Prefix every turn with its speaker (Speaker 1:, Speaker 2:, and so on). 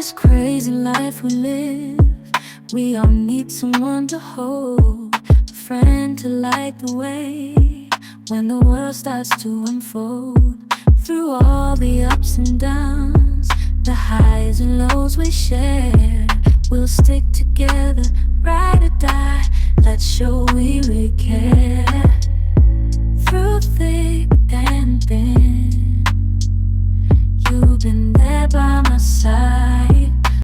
Speaker 1: this crazy life we live, we all need someone to hold, a friend to light the way when the world starts to unfold. Through all the ups and downs, the highs and lows we share, we'll stick together, ride or die. Let's show we really care.